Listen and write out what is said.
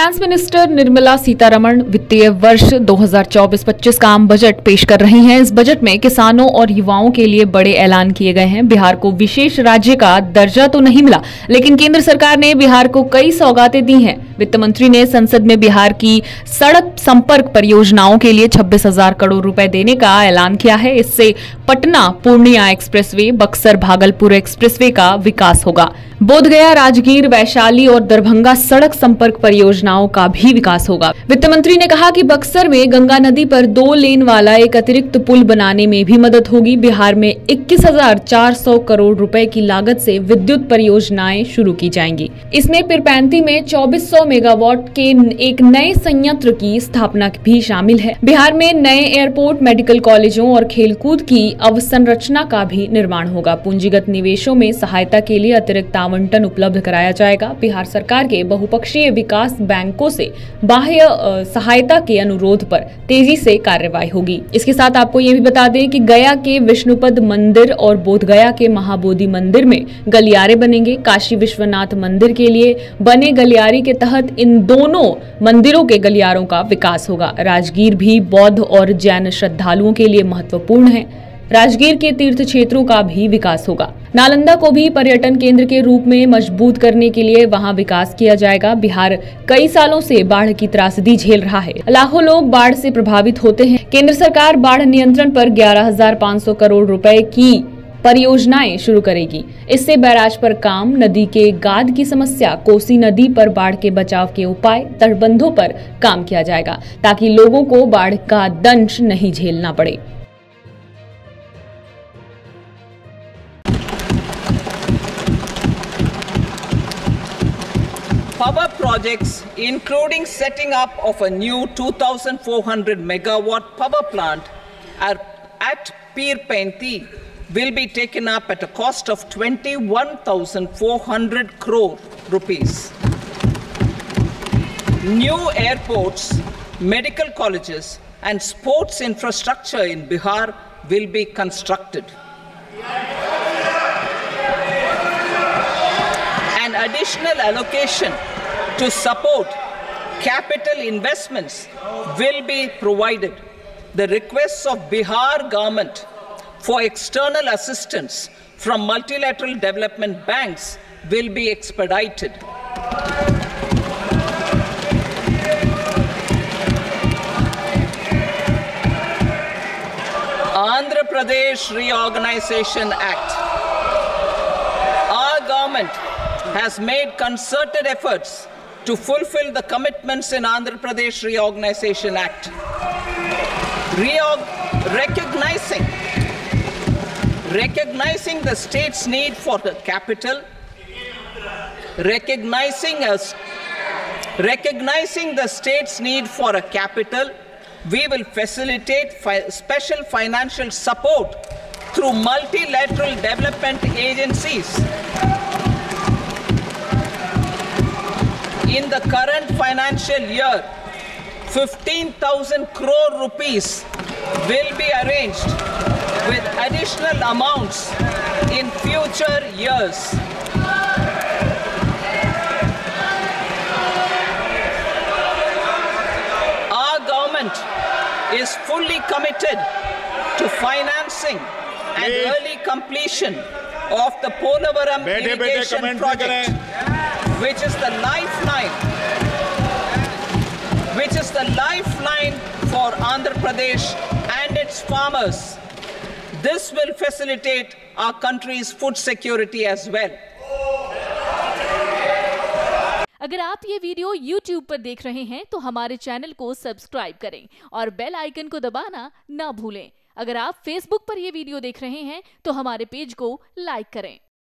Finance minister Nirmala Sitharaman वित्तीय वर्ष 2024-25 का आम बजट पेश कर रही हैं। इस बजट में किसानों और युवाओं के लिए बड़े ऐलान किए गए हैं। बिहार को विशेष राज्य का दर्जा तो नहीं मिला, लेकिन केंद्र सरकार ने बिहार को कई सौगातें दी हैं। वित्त मंत्री ने संसद में बिहार की सड़क संपर्क परियोजनाओं के लिए 26,000 करोड़ रुपए देने का ऐलान किया है। इससे पटना पूर्णिया एक्सप्रेसवे, बक्सर भागलपुर एक्सप्रेसवे का विकास होगा। बोधगया, राजगीर, वैशाली और दरभंगा सड़क संपर्क परियोजनाओं का भी विकास होगा। वित्त मंत्री ने कहा कि बक्सर में गंगा नदी पर 2 लेन वाला एक अतिरिक्त पुल बनाने में भी मदद होगी। बिहार में 21,400 करोड़ रुपए की लागत से विद्युत परियोजनाएं शुरू की जाएंगी। इसमें पिरपैंती में 2400 मेगावाट के एक नए संयंत्र की स्थापना भी शामिल है। बिहार में नए एयरपोर्ट, मेडिकल कॉलेजों और खेलकूद की अवसंरचना का भी निर्माण होगा। पूंजीगत निवेशों में सहायता के लिए अतिरिक्त आवंटन उपलब्ध कराया जाएगा। बिहार सरकार के बहुपक्षीय विकास बैंकों से बाह्य सहायता के अनुरोध पर तेजी से कार्रवाई होगी। इसके साथ आपको ये भी बता दें कि गया के विष्णुपद मंदिर और बोधगया के महाबोधि मंदिर में गलियारे बनेंगे। काशी विश्वनाथ मंदिर के लिए बने गलियारे के तहत इन दोनों मंदिरों के गलियारों का विकास होगा। राजगीर भी बौद्ध और जैन श्रद्धालुओं के लिए महत्वपूर्ण है। राजगीर के तीर्थ क्षेत्रों का भी विकास होगा। नालंदा को भी पर्यटन केंद्र के रूप में मजबूत करने के लिए वहां विकास किया जाएगा। बिहार कई सालों से बाढ़ की त्रासदी झेल रहा है। लाखों लोग बाढ़ से प्रभावित होते हैं। केंद्र सरकार बाढ़ नियंत्रण पर 11,500 करोड़ रुपए की परियोजनाएं शुरू करेगी। इससे बैराज पर काम, नदी के गाद की समस्या, कोसी नदी पर बाढ़ के बचाव के उपाय, तटबंधों पर काम किया जाएगा ताकि लोगों को बाढ़ का दंश नहीं झेलना पड़े। Power projects, including setting up of a new 2,400 megawatt power plant at Pirpenti, will be taken up at a cost of 21,400 crore rupees. New airports, medical colleges, and sports infrastructure in Bihar will be constructed. An additional allocation to support capital investments will be provided. The requests of Bihar government for external assistance from multilateral development banks will be expedited. Andhra Pradesh Reorganization Act. Our government has made concerted efforts to fulfill the commitments in Andhra Pradesh Reorganization Act. Recognizing the state's need for the capital, recognizing the state's need for a capital, we will facilitate special financial support through multilateral development agencies. In the current financial year, 15,000 crore rupees will be arranged with additional amounts in future years. Our government is fully committed to financing and early completion of the Polavaram irrigation project, which is the lifeline for Andhra Pradesh and its farmers. This will facilitate our country's food security as well. अगर आप ये video YouTube पर देख रहे हैं तो हमारे channel को सब्सक्राइब करें और बेल आइकन को दबाना ना भूलें। अगर आप Facebook पर ये वीडियो देख रहे हैं तो हमारे पेज को लाइक करें।